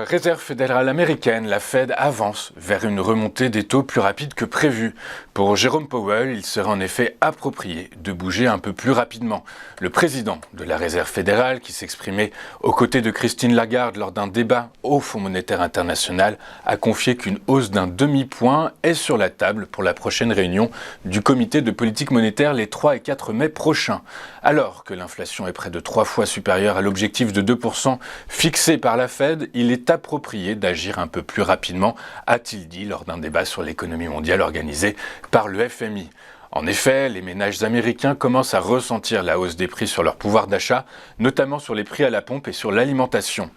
la Réserve fédérale américaine, la Fed, avance vers une remontée des taux plus rapide que prévu. Pour Jérôme Powell, il serait en effet approprié de bouger un peu plus rapidement. Le président de la Réserve fédérale, qui s'exprimait aux côtés de Christine Lagarde lors d'un débat au Fonds monétaire international, a confié qu'une hausse d'un demi-point est sur la table pour la prochaine réunion du comité de politique monétaire les 3 et 4 mai prochains. Alors que l'inflation est près de 3 fois supérieure à l'objectif de 2% fixé par la Fed, il est approprié d'agir un peu plus rapidement, a-t-il dit lors d'un débat sur l'économie mondiale organisé par le FMI. En effet, les ménages américains commencent à ressentir la hausse des prix sur leur pouvoir d'achat, notamment sur les prix à la pompe et sur l'alimentation.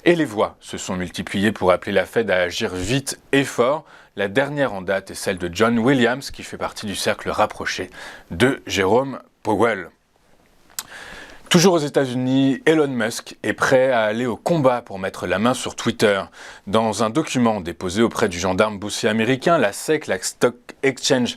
Et les voix se sont multipliées pour appeler la Fed à agir vite et fort. La dernière en date est celle de John Williams, qui fait partie du cercle rapproché de Jérôme Powell. Toujours aux États-Unis, Elon Musk est prêt à aller au combat pour mettre la main sur Twitter. Dans un document déposé auprès du gendarme boursier américain, la SEC, la Stock Exchange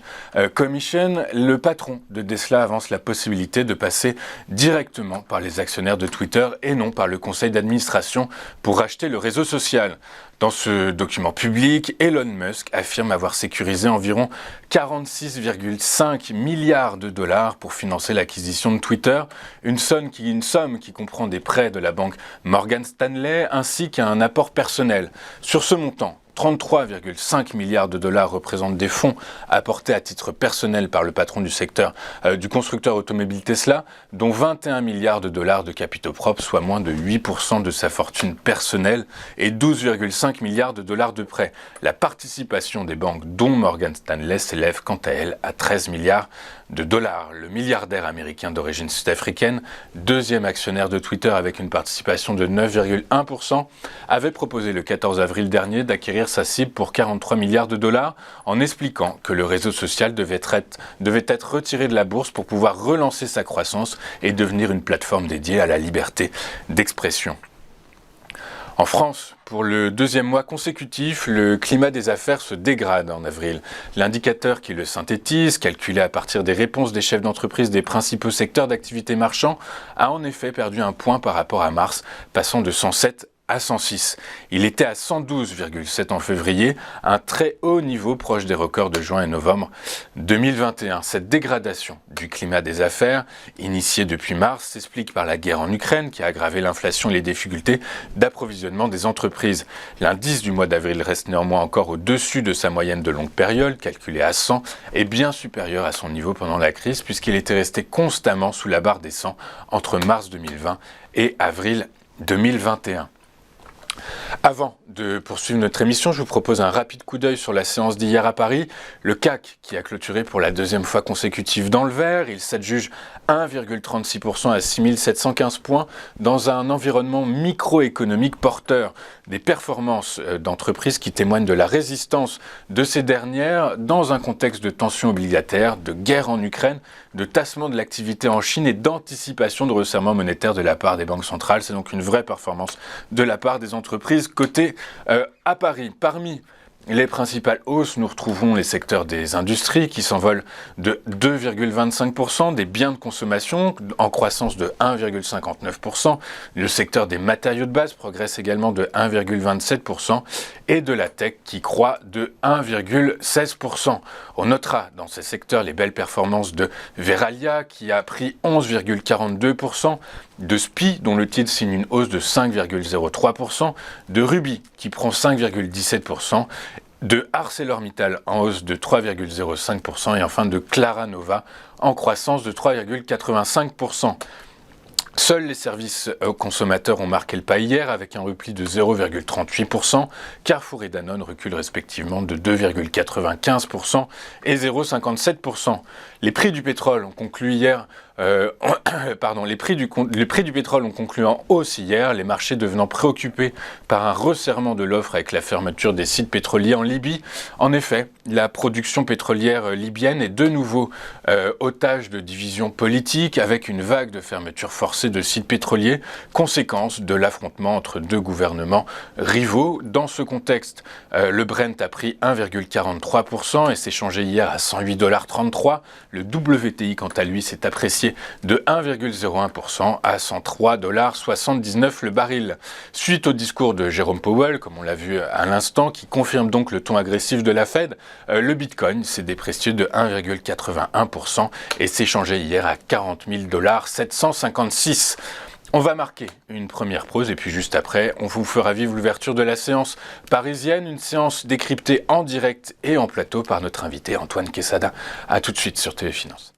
Commission, le patron de Tesla avance la possibilité de passer directement par les actionnaires de Twitter et non par le conseil d'administration pour racheter le réseau social. Dans ce document public, Elon Musk affirme avoir sécurisé environ 46,5 milliards de dollars pour financer l'acquisition de Twitter, une somme qui comprend des prêts de la banque Morgan Stanley ainsi qu'un apport personnel. Sur ce montant, 33,5 milliards de dollars représentent des fonds apportés à titre personnel par le patron du secteur du constructeur automobile Tesla, dont 21 milliards de dollars de capitaux propres, soit moins de 8% de sa fortune personnelle, et 12,5 milliards de dollars de prêts. La participation des banques, dont Morgan Stanley, s'élève quant à elle à 13 milliards de dollars. Le milliardaire américain d'origine sud-africaine, deuxième actionnaire de Twitter avec une participation de 9,1%, avait proposé le 14 avril dernier d'acquérir sa cible pour 43 milliards de dollars en expliquant que le réseau social devait être retiré de la bourse pour pouvoir relancer sa croissance et devenir une plateforme dédiée à la liberté d'expression. En France, pour le deuxième mois consécutif, le climat des affaires se dégrade en avril. L'indicateur qui le synthétise, calculé à partir des réponses des chefs d'entreprise des principaux secteurs d'activité marchand, a en effet perdu un point par rapport à mars, passant de 107 à 106. Il était à 112,7 en février, un très haut niveau proche des records de juin et novembre 2021. Cette dégradation du climat des affaires, initiée depuis mars, s'explique par la guerre en Ukraine qui a aggravé l'inflation et les difficultés d'approvisionnement des entreprises. L'indice du mois d'avril reste néanmoins encore au-dessus de sa moyenne de longue période, calculée à 100, et bien supérieur à son niveau pendant la crise puisqu'il était resté constamment sous la barre des 100 entre mars 2020 et avril 2021. Avant de poursuivre notre émission, je vous propose un rapide coup d'œil sur la séance d'hier à Paris. Le CAC qui a clôturé pour la deuxième fois consécutive dans le vert, il s'adjuge 1,36% à 6715 points dans un environnement microéconomique porteur. Des performances d'entreprises qui témoignent de la résistance de ces dernières dans un contexte de tensions obligataires, de guerre en Ukraine, de tassement de l'activité en Chine et d'anticipation de resserrement monétaire de la part des banques centrales. C'est donc une vraie performance de la part des entreprises cotées à Paris. Parmi les principales hausses, nous retrouvons les secteurs des industries qui s'envolent de 2,25%, des biens de consommation en croissance de 1,59%, le secteur des matériaux de base progresse également de 1,27% et de la tech qui croît de 1,16%. On notera dans ces secteurs les belles performances de Verallia qui a pris 11,42%, de SPI dont le titre signe une hausse de 5,03%, de Ruby qui prend 5,17%, de ArcelorMittal en hausse de 3,05% et enfin de Clara Nova en croissance de 3,85%. Seuls les services aux consommateurs ont marqué le pas hier avec un repli de 0,38%. Carrefour et Danone reculent respectivement de 2,95% et 0,57%. Les prix du pétrole ont conclu hier les prix du pétrole ont conclu en hausse hier, les marchés devenant préoccupés par un resserrement de l'offre avec la fermeture des sites pétroliers en Libye. En effet, la production pétrolière libyenne est de nouveau otage de divisions politiques avec une vague de fermetures forcées de sites pétroliers, conséquence de l'affrontement entre deux gouvernements rivaux. Dans ce contexte, le Brent a pris 1,43% et s'est changé hier à 108,33 $. Le WTI, quant à lui, s'est apprécié baissier de 1,01% à 103,79$ le baril. Suite au discours de Jérôme Powell, comme on l'a vu à l'instant, qui confirme donc le ton agressif de la Fed, le Bitcoin s'est déprécié de 1,81% et s'échangeait hier à 40 756$. On va marquer une première pause et puis juste après, on vous fera vivre l'ouverture de la séance parisienne, une séance décryptée en direct et en plateau par notre invité Antoine Quesada. A tout de suite sur TV Finance.